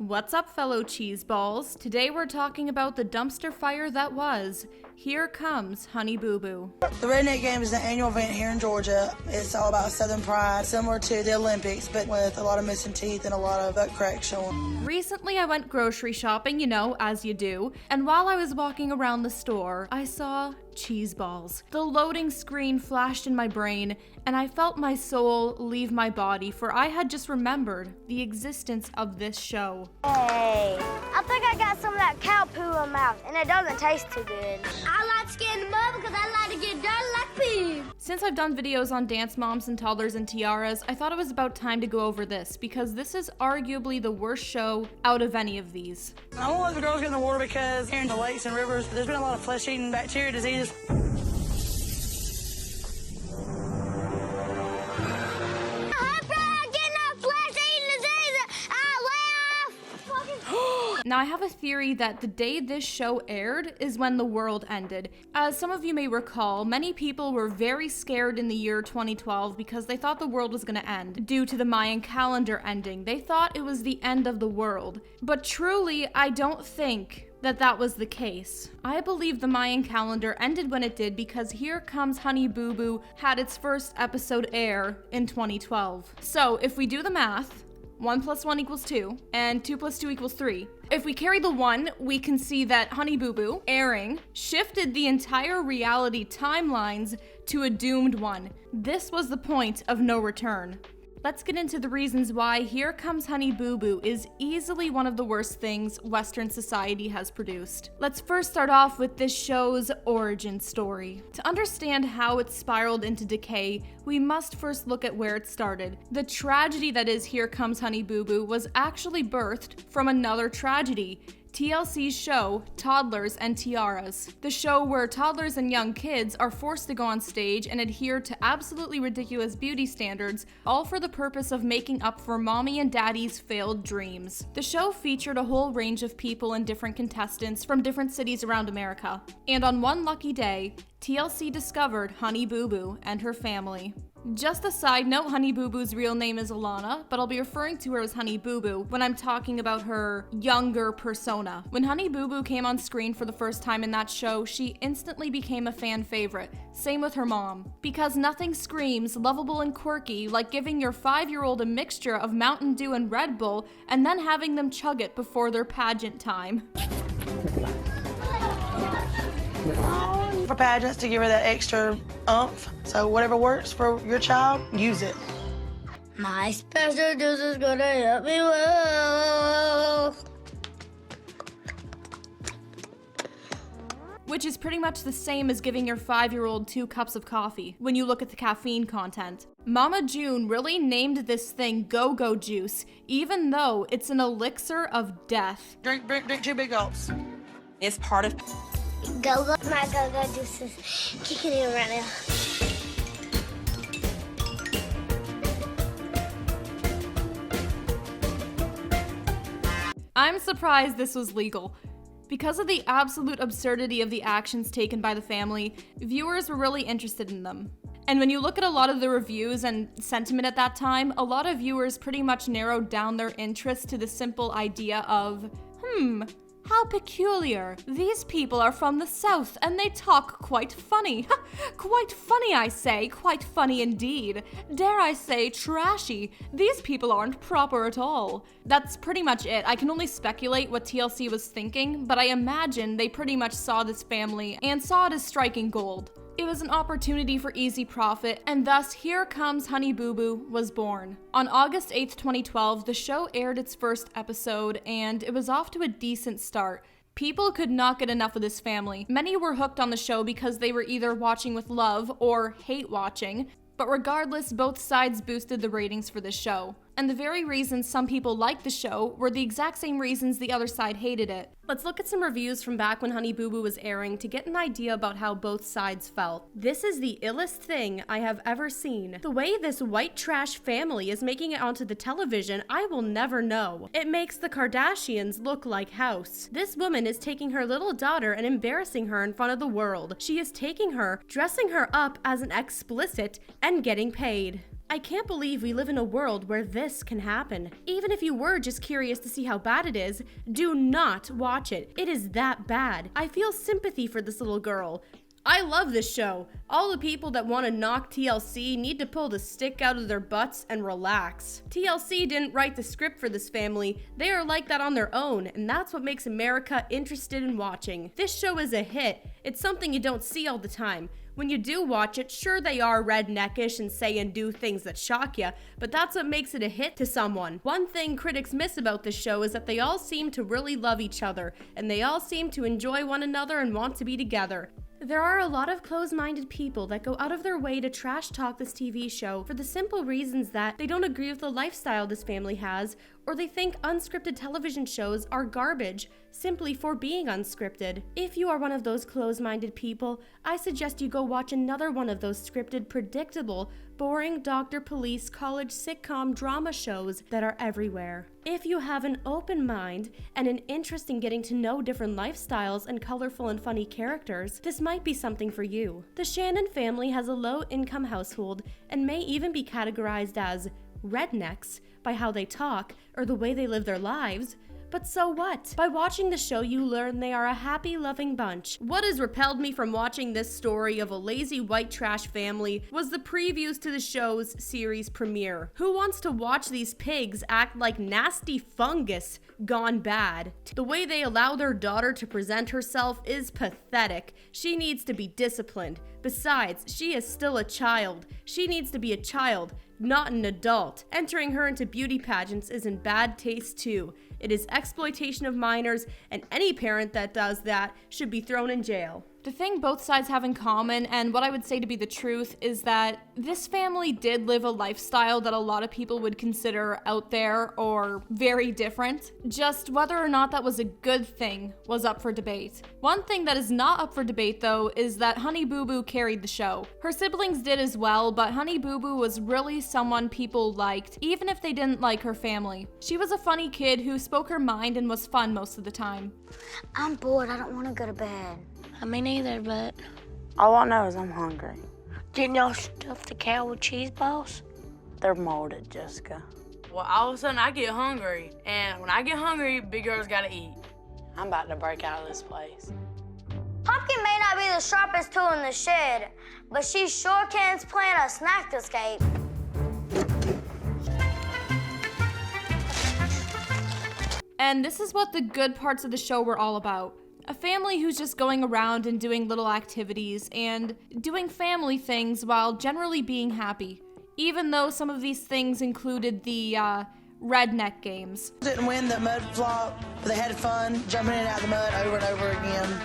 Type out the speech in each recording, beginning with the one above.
What's up, fellow cheese balls? Today we're talking about the dumpster fire that was Here Comes Honey Boo Boo. The Redneck Game is an annual event here in Georgia. It's all about Southern pride, similar to the Olympics, but with a lot of missing teeth and a lot of butt cracks showing. Recently I went grocery shopping, as you do, and while I was walking around the store, I saw cheese balls. The loading screen flashed in my brain, and I felt my soul leave my body, for I had just remembered the existence of this show. Hey, I think I got some of that cow poo in my mouth, and it doesn't taste too good. I like scaring them up because I like to get dirty like poo. Since I've done videos on dance moms and toddlers and tiaras, I thought it was about time to go over this, because this is arguably the worst show out of any of these. I won't let the girls get in the water because here in the lakes and rivers, there's been a lot of flesh-eating bacteria diseases. Now, I have a theory that the day this show aired is when the world ended. As some of you may recall, many people were very scared in the year 2012 because they thought the world was going to end. Due to the Mayan calendar ending, they thought it was the end of the world. But truly, I don't think that was the case. I believe the Mayan calendar ended when it did because Here Comes Honey Boo Boo had its first episode air in 2012. So, if we do the math, 1 + 1 = 2, and 2 + 2 = 3. If we carry the 1, we can see that Honey Boo Boo, airing, shifted the entire reality timelines to a doomed one. This was the point of no return. Let's get into the reasons why Here Comes Honey Boo Boo is easily one of the worst things Western society has produced. Let's first start off with this show's origin story. To understand how it spiraled into decay, we must first look at where it started. The tragedy that is Here Comes Honey Boo Boo was actually birthed from another tragedy, TLC's show, Toddlers and Tiaras. The show where toddlers and young kids are forced to go on stage and adhere to absolutely ridiculous beauty standards, all for the purpose of making up for mommy and daddy's failed dreams. The show featured a whole range of people and different contestants from different cities around America. And on one lucky day, TLC discovered Honey Boo Boo and her family. Just a side note, Honey Boo Boo's real name is Alana, but I'll be referring to her as Honey Boo Boo when I'm talking about her younger persona. When Honey Boo Boo came on screen for the first time in that show, she instantly became a fan favorite. Same with her mom. Because nothing screams lovable and quirky like giving your 5-year-old a mixture of Mountain Dew and Red Bull and then having them chug it before their pageant time. For pageants to give her that extra oomph, so whatever works for your child, use it. My special juice is gonna help me well. Which is pretty much the same as giving your 5-year-old 2 cups of coffee, when you look at the caffeine content. Mama June really named this thing Go-Go Juice, even though it's an elixir of death. Drink 2 big gulps. It's part of Go-Go. My Go-Go juice is kicking in right now. I'm surprised this was legal. Because of the absolute absurdity of the actions taken by the family, viewers were really interested in them. And when you look at a lot of the reviews and sentiment at that time, a lot of viewers pretty much narrowed down their interest to the simple idea of, how peculiar. These people are from the South and they talk quite funny. Quite funny, I say. Quite funny indeed. Dare I say, trashy. These people aren't proper at all. That's pretty much it. I can only speculate what TLC was thinking, but I imagine they pretty much saw this family and saw it as striking gold. It was an opportunity for easy profit, and thus Here Comes Honey Boo Boo was born. On August 8th, 2012, the show aired its first episode, and it was off to a decent start. People could not get enough of this family. Many were hooked on the show because they were either watching with love or hate watching, but regardless, both sides boosted the ratings for this show. And the very reasons some people liked the show were the exact same reasons the other side hated it. Let's look at some reviews from back when Honey Boo Boo was airing to get an idea about how both sides felt. This is the illest thing I have ever seen. The way this white trash family is making it onto the television, I will never know. It makes the Kardashians look like house. This woman is taking her little daughter and embarrassing her in front of the world. She is taking her, dressing her up as an explicit, and getting paid. I can't believe we live in a world where this can happen. Even if you were just curious to see how bad it is, do not watch it. It is that bad. I feel sympathy for this little girl. I love this show. All the people that want to knock TLC need to pull the stick out of their butts and relax. TLC didn't write the script for this family. They are like that on their own, and that's what makes America interested in watching. This show is a hit. It's something you don't see all the time. When you do watch it, sure they are redneckish and say and do things that shock you, but that's what makes it a hit to someone. One thing critics miss about this show is that they all seem to really love each other, and they all seem to enjoy one another and want to be together. There are a lot of closed-minded people that go out of their way to trash talk this TV show for the simple reasons that they don't agree with the lifestyle this family has, or they think unscripted television shows are garbage simply for being unscripted. If you are one of those closed-minded people, I suggest you go watch another one of those scripted, predictable, boring doctor, police, college sitcom drama shows that are everywhere. If you have an open mind and an interest in getting to know different lifestyles and colorful and funny characters, this might be something for you. The Shannon family has a low-income household and may even be categorized as rednecks by how they talk or the way they live their lives. But so what? By watching the show, you learn they are a happy, loving bunch. What has repelled me from watching this story of a lazy white trash family was the previews to the show's series premiere. Who wants to watch these pigs act like nasty fungus gone bad? The way they allow their daughter to present herself is pathetic. She needs to be disciplined. Besides, she is still a child. She needs to be a child, not an adult. Entering her into beauty pageants is in bad taste too. It is exploitation of minors, and any parent that does that should be thrown in jail. The thing both sides have in common, and what I would say to be the truth, is that this family did live a lifestyle that a lot of people would consider out there or very different. Just whether or not that was a good thing was up for debate. One thing that is not up for debate, though, is that Honey Boo Boo carried the show. Her siblings did as well, but Honey Boo Boo was really someone people liked, even if they didn't like her family. She was a funny kid who spoke her mind and was fun most of the time. I'm bored. I don't want to go to bed. Me neither, but all I know is I'm hungry. didn't y'all stuff the cow with cheese balls? They're molded, Jessica. Well, all of a sudden I get hungry, and when I get hungry, big girls gotta eat. I'm about to break out of this place. Pumpkin may not be the sharpest tool in the shed, but she sure can plan a snack escape. And this is what the good parts of the show were all about. A family who's just going around and doing little activities and doing family things while generally being happy. Even though some of these things included the redneck games. Didn't win the mud flop, but they had fun jumping in and out of the mud over and over again.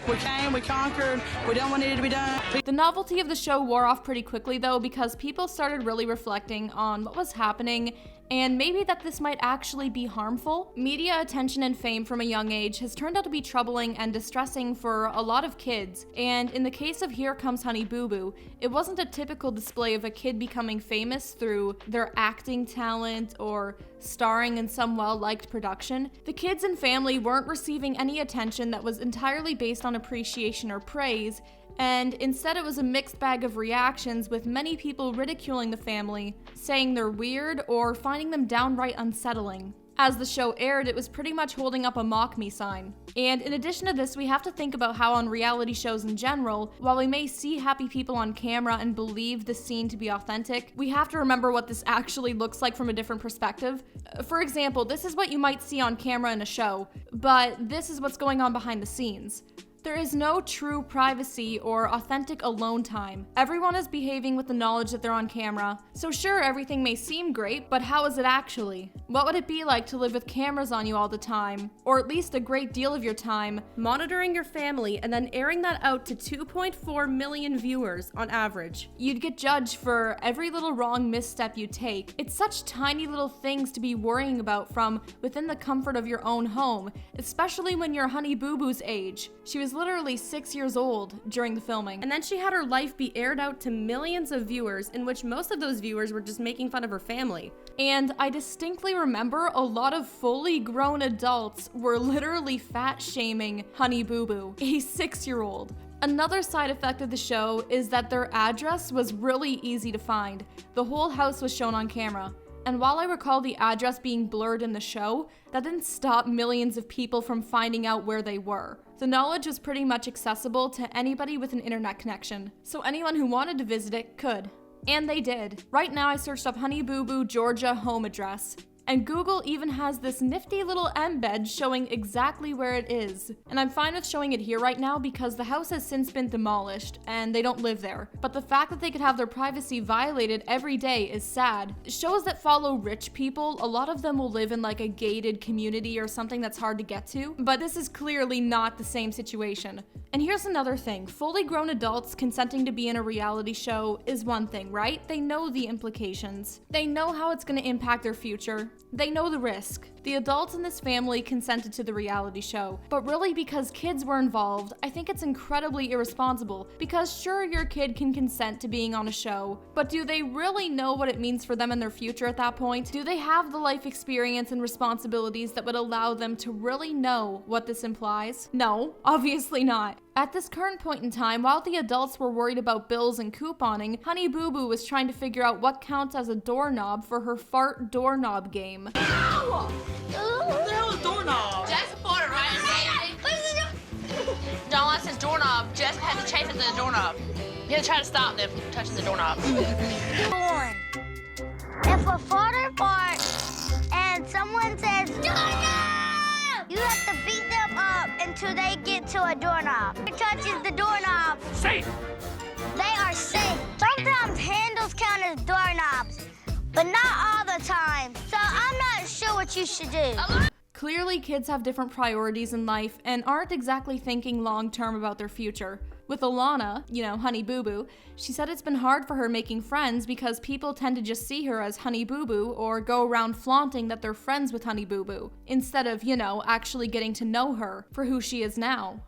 We came, we conquered, we done what needed to be done. The novelty of the show wore off pretty quickly though, because people started really reflecting on what was happening and maybe that this might actually be harmful. Media attention and fame from a young age has turned out to be troubling and distressing for a lot of kids, and in the case of Here Comes Honey Boo Boo, it wasn't a typical display of a kid becoming famous through their acting talent or starring in some well-liked production. The kids and family weren't receiving any attention that was entirely based on appreciation or praise, and instead it was a mixed bag of reactions, with many people ridiculing the family, saying they're weird or finding them downright unsettling. As the show aired, it was pretty much holding up a mock me sign. And in addition to this, we have to think about how on reality shows in general, while we may see happy people on camera and believe the scene to be authentic, we have to remember what this actually looks like from a different perspective. For example, this is what you might see on camera in a show, but this is what's going on behind the scenes. There is no true privacy or authentic alone time. Everyone is behaving with the knowledge that they're on camera. So sure, everything may seem great, but how is it actually? What would it be like to live with cameras on you all the time, or at least a great deal of your time, monitoring your family and then airing that out to 2.4 million viewers on average? You'd get judged for every little wrong misstep you take. It's such tiny little things to be worrying about from within the comfort of your own home, especially when you're Honey Boo Boo's age. She was literally 6 years old during the filming. And then she had her life be aired out to millions of viewers, in which most of those viewers were just making fun of her family. And I distinctly remember a lot of fully grown adults were literally fat shaming Honey Boo Boo, a 6-year-old. Another side effect of the show is that their address was really easy to find. The whole house was shown on camera. And while I recall the address being blurred in the show, that didn't stop millions of people from finding out where they were. The knowledge was pretty much accessible to anybody with an internet connection, so anyone who wanted to visit it could. And they did. Right now I searched up Honey Boo Boo, Georgia home address. And Google even has this nifty little embed showing exactly where it is. And I'm fine with showing it here right now because the house has since been demolished and they don't live there. But the fact that they could have their privacy violated every day is sad. Shows that follow rich people, a lot of them will live in like a gated community or something that's hard to get to. But this is clearly not the same situation. And here's another thing, fully grown adults consenting to be in a reality show is one thing, right? They know the implications. They know how it's going to impact their future. They know the risk. The adults in this family consented to the reality show, but really because kids were involved, I think it's incredibly irresponsible, because sure, your kid can consent to being on a show, but do they really know what it means for them in their future at that point? Do they have the life experience and responsibilities that would allow them to really know what this implies? No, obviously not. At this current point in time, while the adults were worried about bills and couponing, Honey Boo Boo was trying to figure out what counts as a doorknob for her fart doorknob game. Ow! What the hell is doorknob? Jess put it right in there. Don't let this doorknob. Jess had to chase it to the doorknob. You had to try to stop them from touching the doorknob. If a father farts and someone says, doorknob! You have to beat them up until they get to a doorknob. Who touches the doorknob? Safe! They are safe. Sometimes handles count as doorknobs, but not all the time. So I'm not sure what you should do. Clearly, kids have different priorities in life and aren't exactly thinking long-term about their future. With Alana, Honey Boo Boo, she said it's been hard for her making friends because people tend to just see her as Honey Boo Boo or go around flaunting that they're friends with Honey Boo Boo, instead of, actually getting to know her for who she is now.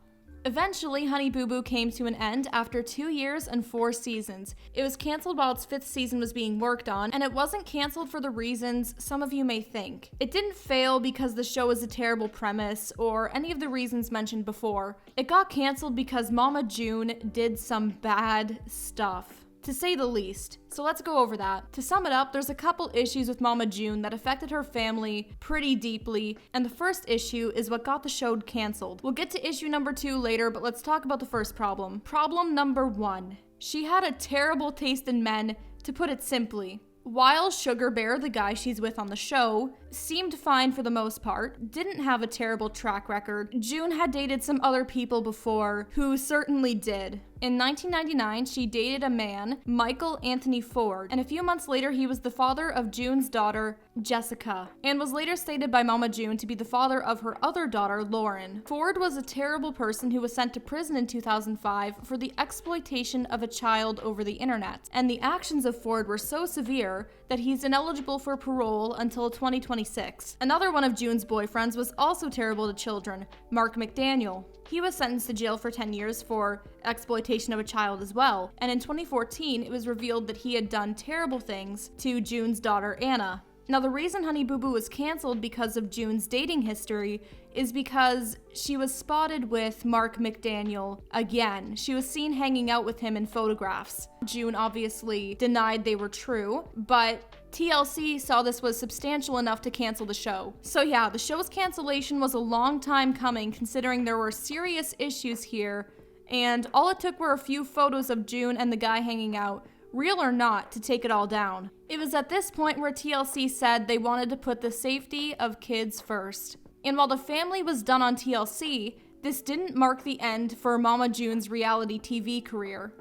Eventually, Honey Boo Boo came to an end after 2 years and 4 seasons. It was canceled while its 5th season was being worked on, and it wasn't canceled for the reasons some of you may think. It didn't fail because the show was a terrible premise or any of the reasons mentioned before. It got canceled because Mama June did some bad stuff, to say the least. So let's go over that. To sum it up, there's a couple issues with Mama June that affected her family pretty deeply, and the first issue is what got the show canceled. We'll get to issue number 2 later, but let's talk about the first problem. Problem number 1. She had a terrible taste in men, to put it simply. While Sugar Bear, the guy she's with on the show, seemed fine for the most part, didn't have a terrible track record, June had dated some other people before who certainly did. In 1999, she dated a man, Michael Anthony Ford, and a few months later he was the father of June's daughter, Jessica, and was later stated by Mama June to be the father of her other daughter, Lauren. Ford was a terrible person who was sent to prison in 2005 for the exploitation of a child over the internet, and the actions of Ford were so severe that he's ineligible for parole until 2026. Another one of June's boyfriends was also terrible to children, Mark McDaniel. He was sentenced to jail for 10 years for exploitation of a child as well, and in 2014 it was revealed that he had done terrible things to June's daughter Anna. Now the reason Honey Boo Boo was canceled because of June's dating history is because she was spotted with Mark McDaniel again. She was seen hanging out with him in photographs. June obviously denied they were true, but TLC saw this was substantial enough to cancel the show. So yeah, the show's cancellation was a long time coming considering there were serious issues here, and all it took were a few photos of June and the guy hanging out, real or not, to take it all down. It was at this point where TLC said they wanted to put the safety of kids first. And while the family was done on TLC, this didn't mark the end for Mama June's reality TV career.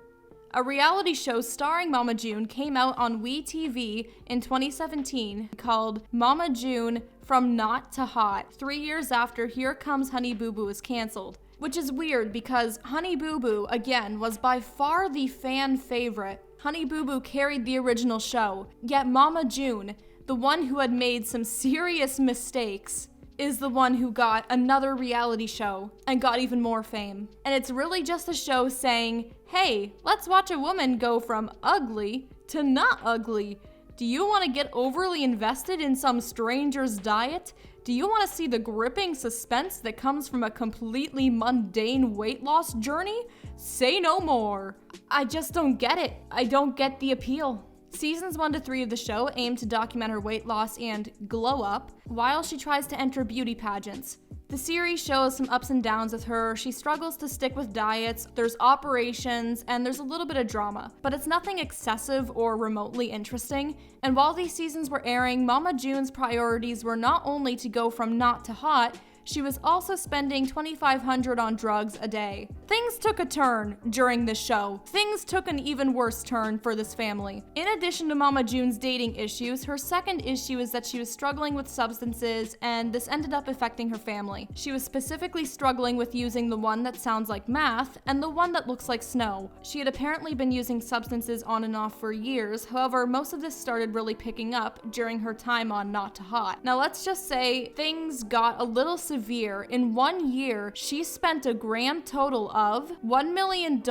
A reality show starring Mama June came out on WeTV in 2017 called Mama June From Not to Hot, 3 years after Here Comes Honey Boo Boo was canceled. Which is weird because Honey Boo Boo, again, was by far the fan favorite. Honey Boo Boo carried the original show, yet Mama June, the one who had made some serious mistakes, is the one who got another reality show and got even more fame. And it's really just a show saying, hey, let's watch a woman go from ugly to not ugly. Do you want to get overly invested in some stranger's diet? Do you want to see the gripping suspense that comes from a completely mundane weight loss journey? Say no more. I just don't get it. I don't get the appeal. Seasons 1 to 3 of the show aim to document her weight loss and glow up while she tries to enter beauty pageants. The series shows some ups and downs with her. She struggles to stick with diets, there's operations, and there's a little bit of drama. But it's nothing excessive or remotely interesting. And while these seasons were airing, Mama June's priorities were not only to go from not to hot, she was also spending $2,500 on drugs a day. Things took a turn during this show. Things took an even worse turn for this family. In addition to Mama June's dating issues, her second issue is that she was struggling with substances, and this ended up affecting her family. She was specifically struggling with using the one that sounds like math and the one that looks like snow. She had apparently been using substances on and off for years. However, most of this started really picking up during her time on Not to Hot. Now let's just say things got a little severe. In 1 year, she spent a grand total of $1 million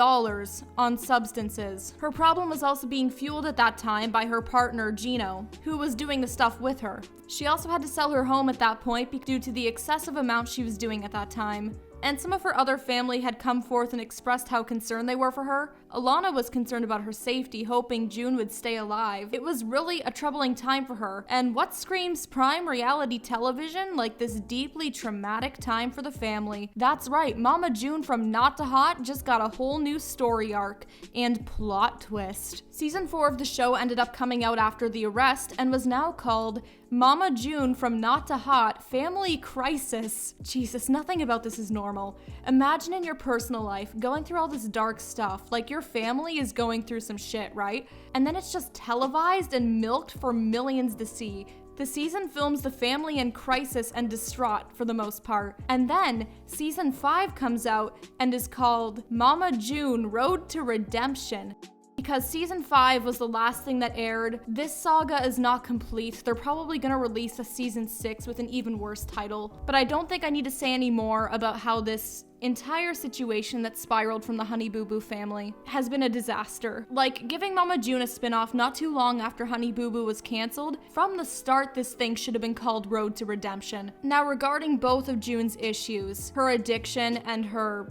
on substances. Her problem was also being fueled at that time by her partner, Gino, who was doing the stuff with her. She also had to sell her home at that point due to the excessive amount she was doing at that time. And some of her other family had come forth and expressed how concerned they were for her. Alana was concerned about her safety, hoping June would stay alive. It was really a troubling time for her, and what screams prime reality television like this deeply traumatic time for the family? That's right, Mama June from Not to Hot just got a whole new story arc and plot twist. Season 4 of the show ended up coming out after the arrest and was now called Mama June from Not to Hot Family Crisis. Jesus, nothing about this is normal. Imagine in your personal life going through all this dark stuff, like your family is going through some shit, right? And then it's just televised and milked for millions to see. The season films the family in crisis and distraught for the most part. And then season 5 comes out and is called Mama June Road to Redemption. Because season 5 was the last thing that aired, this saga is not complete. They're probably gonna release a season 6 with an even worse title. But I don't think I need to say any more about how this entire situation that spiraled from the Honey Boo Boo family has been a disaster. Like, giving Mama June a spin-off not too long after Honey Boo Boo was canceled, from the start this thing should have been called Road to Redemption. Now, regarding both of June's issues, her addiction and her,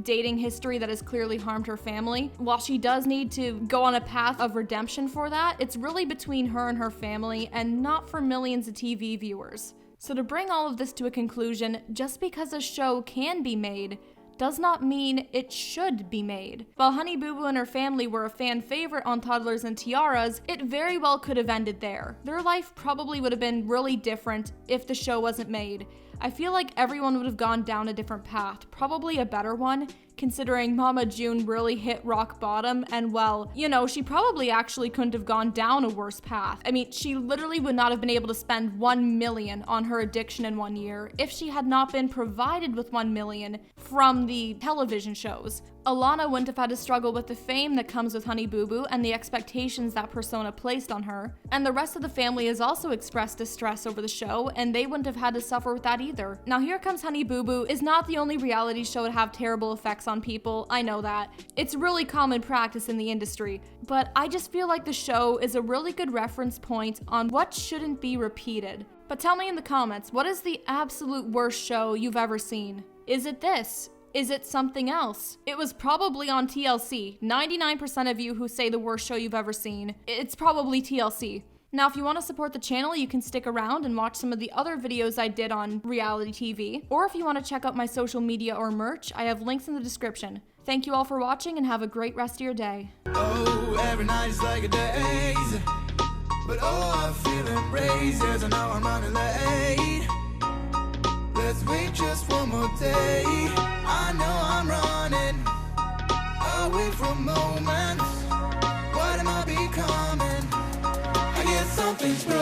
dating history that has clearly harmed her family, while she does need to go on a path of redemption for that, it's really between her and her family and not for millions of TV viewers. So to bring all of this to a conclusion, just because a show can be made does not mean it should be made. While Honey Boo Boo and her family were a fan favorite on Toddlers and Tiaras, it very well could have ended there. Their life probably would have been really different if the show wasn't made. I feel like everyone would have gone down a different path, probably a better one, considering Mama June really hit rock bottom and, well, she probably actually couldn't have gone down a worse path. I mean, she literally would not have been able to spend $1 million on her addiction in 1 year if she had not been provided with $1 million from the television shows. Alana wouldn't have had to struggle with the fame that comes with Honey Boo Boo and the expectations that persona placed on her. And the rest of the family has also expressed distress over the show, and they wouldn't have had to suffer with that either. Now, Here Comes Honey Boo Boo is not the only reality show to have terrible effects on people. I know that. It's really common practice in the industry. But I just feel like the show is a really good reference point on what shouldn't be repeated. But tell me in the comments, what is the absolute worst show you've ever seen? Is it this? Is it something else? It was probably on TLC. 99% of you who say the worst show you've ever seen, it's probably TLC. Now, if you want to support the channel, you can stick around and watch some of the other videos I did on reality TV. Or if you want to check out my social media or merch, I have links in the description. Thank you all for watching and have a great rest of your day. Oh, every night is like a daze. But I'm feeling crazy as I know I'm running late. Let's wait just one more day. I know I'm running away from moments. What am I becoming? I guess something's broken.